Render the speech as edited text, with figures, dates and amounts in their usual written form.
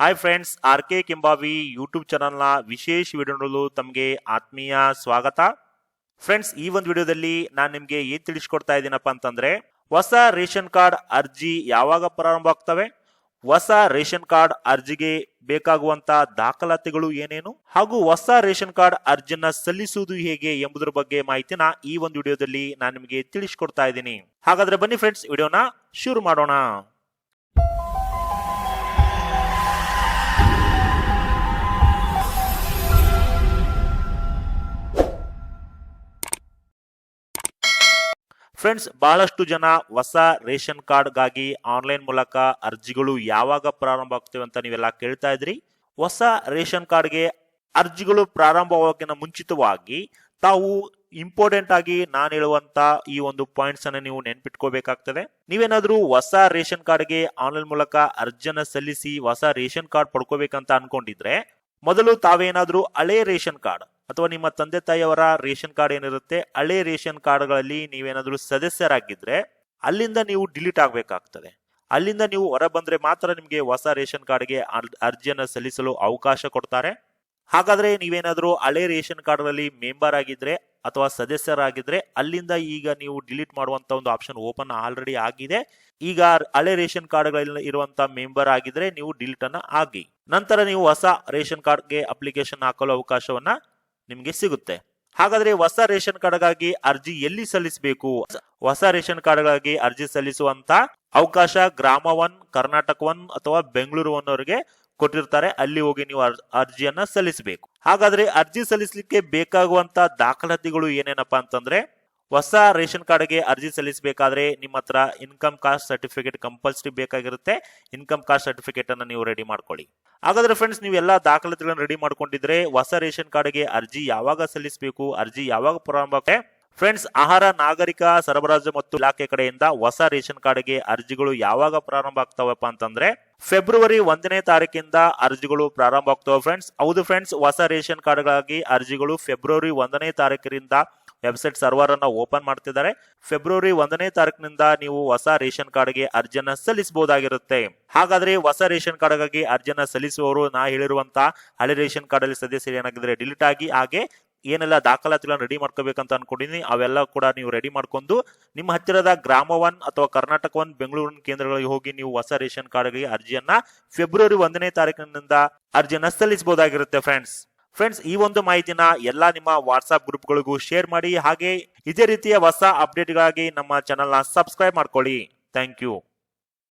Hi friends, R K Kembavi YouTube ಚಾನಲ್ನ ವಿಶೇಷ video ನೋಡಲು ತಮಗೆ ಆತ್ಮೀಯ ಸ್ವಾಗತ. ಫ್ರೆಂಡ್ಸ್, ಈ ಒಂದು ವಿಡಿಯೋದಲ್ಲಿ ನಾನು ನಿಮಗೆ ಏನ್ ತಿಳಿಸ್ಕೊಡ್ತಾ ಇದ್ದೀನಪ್ಪ ಅಂತಂದ್ರೆ, ಹೊಸ ರೇಷನ್ ಕಾರ್ಡ್ ಅರ್ಜಿ ಯಾವಾಗ ಪ್ರಾರಂಭ ಆಗ್ತವೆ, ಹೊಸ ರೇಷನ್ ಕಾರ್ಡ್ ಅರ್ಜಿಗೆ ಬೇಕಾಗುವಂತ ದಾಖಲಾತಿಗಳು ಏನೇನು, ಹಾಗೂ ಹೊಸ ರೇಷನ್ ಕಾರ್ಡ್ ಅರ್ಜಿಯನ್ನ ಸಲ್ಲಿಸುವುದು ಹೇಗೆ ಎಂಬುದರ ಬಗ್ಗೆ ಮಾಹಿತಿನ ಈ ಒಂದು ವಿಡಿಯೋದಲ್ಲಿ ನಾನು ನಿಮಗೆ ತಿಳಿಸ್ಕೊಡ್ತಾ ಇದ್ದೀನಿ. ಹಾಗಾದ್ರೆ ಬನ್ನಿ ಫ್ರೆಂಡ್ಸ್, ವಿಡಿಯೋನ ಶುರು ಮಾಡೋಣ. ಫ್ರೆಂಡ್ಸ್, ಬಹಳಷ್ಟು ಜನ ಹೊಸ ರೇಷನ್ ಕಾರ್ಡ್ಗಾಗಿ ಆನ್ಲೈನ್ ಮೂಲಕ ಅರ್ಜಿಗಳು ಯಾವಾಗ ಪ್ರಾರಂಭ ಆಗ್ತವೆ ಅಂತ ನೀವೆಲ್ಲ ಕೇಳ್ತಾ ಇದ್ರಿ. ಹೊಸ ರೇಷನ್ ಕಾರ್ಡ್ಗೆ ಅರ್ಜಿಗಳು ಪ್ರಾರಂಭವಾಗಿನ ಮುಂಚಿತವಾಗಿ ತಾವು ಇಂಪಾರ್ಟೆಂಟ್ ಆಗಿ ನಾನು ಹೇಳುವಂತ ಈ ಒಂದು ಪಾಯಿಂಟ್ಸ್ ಅನ್ನ ನೀವು ನೆನ್ಪಿಟ್ಕೋಬೇಕಾಗ್ತದೆ. ನೀವೇನಾದ್ರೂ ಹೊಸ ರೇಷನ್ ಕಾರ್ಡ್ಗೆ ಆನ್ಲೈನ್ ಮೂಲಕ ಅರ್ಜಿಯನ್ನ ಸಲ್ಲಿಸಿ ಹೊಸ ರೇಷನ್ ಕಾರ್ಡ್ ಪಡ್ಕೋಬೇಕಂತ ಅನ್ಕೊಂಡಿದ್ರೆ, ಮೊದಲು ತಾವೇನಾದ್ರೂ ಹಳೆ ರೇಷನ್ ಕಾರ್ಡ್ ಅಥವಾ ನಿಮ್ಮ ತಂದೆ ತಾಯಿಯವರ ರೇಷನ್ ಕಾರ್ಡ್ ಏನಿರುತ್ತೆ, ಹಳೆ ರೇಷನ್ ಕಾರ್ಡ್ಗಳಲ್ಲಿ ನೀವೇನಾದ್ರೂ ಸದಸ್ಯರಾಗಿದ್ರೆ ಅಲ್ಲಿಂದ ನೀವು ಡಿಲೀಟ್ ಆಗ್ಬೇಕಾಗ್ತದೆ. ಅಲ್ಲಿಂದ ನೀವು ಹೊರ ಬಂದ್ರೆ ಮಾತ್ರ ನಿಮಗೆ ಹೊಸ ರೇಷನ್ ಕಾರ್ಡ್ಗೆ ಅರ್ಜಿಯನ್ನ ಸಲ್ಲಿಸಲು ಅವಕಾಶ ಕೊಡ್ತಾರೆ. ಹಾಗಾದ್ರೆ ನೀವೇನಾದ್ರೂ ಹಳೆ ರೇಷನ್ ಕಾರ್ಡ್ಗಳಲ್ಲಿ ಮೆಂಬರ್ ಆಗಿದ್ರೆ ಅಥವಾ ಸದಸ್ಯರಾಗಿದ್ರೆ ಅಲ್ಲಿಂದ ಈಗ ನೀವು ಡಿಲೀಟ್ ಮಾಡುವಂತ ಒಂದು ಆಪ್ಷನ್ ಓಪನ್ ಆಲ್ರೆಡಿ ಆಗಿದೆ. ಈಗ ಹಳೆ ರೇಷನ್ ಕಾರ್ಡ್ಗಳಲ್ಲಿ ಇರುವಂತ ಮೆಂಬರ್ ಆಗಿದ್ರೆ ನೀವು ಡಿಲೀಟ್ ಅನ್ನ ಆಗಿ ನಂತರ ನೀವು ಹೊಸ ರೇಷನ್ ಕಾರ್ಡ್ಗೆ ಅಪ್ಲಿಕೇಶನ್ ಹಾಕಲು ಅವಕಾಶವನ್ನ ನಿಮ್ಗೆ ಸಿಗುತ್ತೆ. ಹಾಗಾದ್ರೆ ಹೊಸ ರೇಷನ್ ಕಾರ್ಡ್ಗಾಗಿ ಅರ್ಜಿ ಎಲ್ಲಿ ಸಲ್ಲಿಸಬೇಕು? ಹೊಸ ರೇಷನ್ ಕಾರ್ಡ್ಗಾಗಿ ಅರ್ಜಿ ಸಲ್ಲಿಸುವಂತ ಅವಕಾಶ ಗ್ರಾಮ 1, ಕರ್ನಾಟಕ 1 ಅಥವಾ ಬೆಂಗಳೂರು 1 ಅವರಿಗೆ ಕೊಟ್ಟಿರ್ತಾರೆ. ಅಲ್ಲಿ ಹೋಗಿ ನೀವು ಅರ್ಜಿಯನ್ನ ಸಲ್ಲಿಸಬೇಕು. ಹಾಗಾದ್ರೆ ಅರ್ಜಿ ಸಲ್ಲಿಸಲಿಕ್ಕೆ ಬೇಕಾಗುವಂತ ದಾಖಲಾತಿಗಳು ಏನೇನಪ್ಪಾ ಅಂತಂದ್ರೆ, ಹೊಸ ರೇಷನ್ ಕಾರ್ಡ್ಗೆ ಅರ್ಜಿ ಸಲ್ಲಿಸಬೇಕಾದ್ರೆ ನಿಮ್ಮ ಹತ್ರ ಇನ್ಕಮ್ ಕಾಸ್ಟ್ ಸರ್ಟಿಫಿಕೇಟ್ ಕಂಪಲ್ಸರಿ ಬೇಕಾಗಿರುತ್ತೆ. ಇನ್ಕಮ್ ಕಾಸ್ಟ್ ಸರ್ಟಿಫಿಕೇಟ್ ಅನ್ನ ನೀವು ರೆಡಿ ಮಾಡ್ಕೊಳ್ಳಿ. ಹಾಗಾದ್ರೆ ಫ್ರೆಂಡ್ಸ್, ನೀವು ಎಲ್ಲಾ ದಾಖಲಾತಿಗಳನ್ನು ರೆಡಿ ಮಾಡ್ಕೊಂಡಿದ್ರೆ ಹೊಸ ರೇಷನ್ ಕಾರ್ಡ್ಗೆ ಅರ್ಜಿ ಯಾವಾಗ ಸಲ್ಲಿಸಬೇಕು, ಅರ್ಜಿ ಯಾವಾಗ ಪ್ರಾರಂಭ ಆಗುತ್ತೆ? ಫ್ರೆಂಡ್ಸ್, ಆಹಾರ ನಾಗರಿಕ ಸರಬರಾಜು ಮತ್ತು ಇಲಾಖೆ ಕಡೆಯಿಂದ ಹೊಸ ರೇಷನ್ ಕಾರ್ಡ್ಗೆ ಅರ್ಜಿಗಳು ಯಾವಾಗ ಪ್ರಾರಂಭ ಆಗ್ತಾವಪ್ಪ ಅಂತಂದ್ರೆ, ಫೆಬ್ರವರಿ 1ನೇ ತಾರೀಕಿಂದ ಅರ್ಜಿಗಳು ಪ್ರಾರಂಭ ಆಗ್ತವೆ ಫ್ರೆಂಡ್ಸ್. ಹೌದು ಫ್ರೆಂಡ್ಸ್, ಹೊಸ ರೇಷನ್ ಕಾರ್ಡ್ಗಾಗಿ ಅರ್ಜಿಗಳು ಫೆಬ್ರವರಿ 1ನೇ ತಾರೀಕಿನಿಂದ ವೆಬ್ಸೈಟ್ ಸರ್ವರ್ ಅನ್ನ ಓಪನ್ ಮಾಡ್ತಿದ್ದಾರೆ. ಫೆಬ್ರವರಿ 1ನೇ ತಾರೀಕಿನಿಂದ ನೀವು ಹೊಸ ರೇಷನ್ ಕಾರ್ಡ್ಗೆ ಅರ್ಜಿಯನ್ನ ಸಲ್ಲಿಸಬಹುದಾಗಿರುತ್ತೆ. ಹಾಗಾದ್ರೆ ಹೊಸ ರೇಷನ್ ಕಾರ್ಡ್ಗಾಗಿ ಅರ್ಜಿಯನ್ನ ಸಲ್ಲಿಸುವವರು ನಾ ಹೇಳಿರುವಂತ ಹಳೆ ರೇಷನ್ ಕಾರ್ಡ್ ಅಲ್ಲಿ ಸದಸ್ಯರು ಏನಾಗಿದ್ರೆ ಡಿಲೀಟ್ ಆಗಿ, ಹಾಗೆ ಏನೆಲ್ಲ ದಾಖಲಾತಿಗಳನ್ನ ರೆಡಿ ಮಾಡ್ಕೋಬೇಕಂತ ಅನ್ಕೊಂಡಿನಿ ಅವೆಲ್ಲ ಕೂಡ ನೀವು ರೆಡಿ ಮಾಡ್ಕೊಂಡು ನಿಮ್ಮ ಹತ್ತಿರದ ಗ್ರಾಮ 1 ಅಥವಾ ಕರ್ನಾಟಕ 1, ಬೆಂಗಳೂರಿನ ಕೇಂದ್ರಗಳಿಗೆ ಹೋಗಿ ನೀವು ಹೊಸ ರೇಷನ್ ಕಾರ್ಡ್ಗೆ ಅರ್ಜಿಯನ್ನ ಫೆಬ್ರವರಿ 1ನೇ ತಾರೀಕಿನಿಂದ ಅರ್ಜಿಯನ್ನ ಸಲ್ಲಿಸಬಹುದಾಗಿರುತ್ತೆ ಫ್ರೆಂಡ್ಸ್, ಈ ಒಂದು ಮಾಹಿತಿನ ಎಲ್ಲಾ ನಿಮ್ಮ ವಾಟ್ಸ್ಆಪ್ ಗ್ರೂಪ್ಗಳಿಗೂ ಶೇರ್ ಮಾಡಿ. ಹಾಗೆ ಇದೇ ರೀತಿಯ ಹೊಸ ಅಪ್ಡೇಟ್ಗಾಗಿ ನಮ್ಮ ಚಾನೆಲ್ನ ಸಬ್ಸ್ಕ್ರೈಬ್ ಮಾಡ್ಕೊಳ್ಳಿ. Thank you.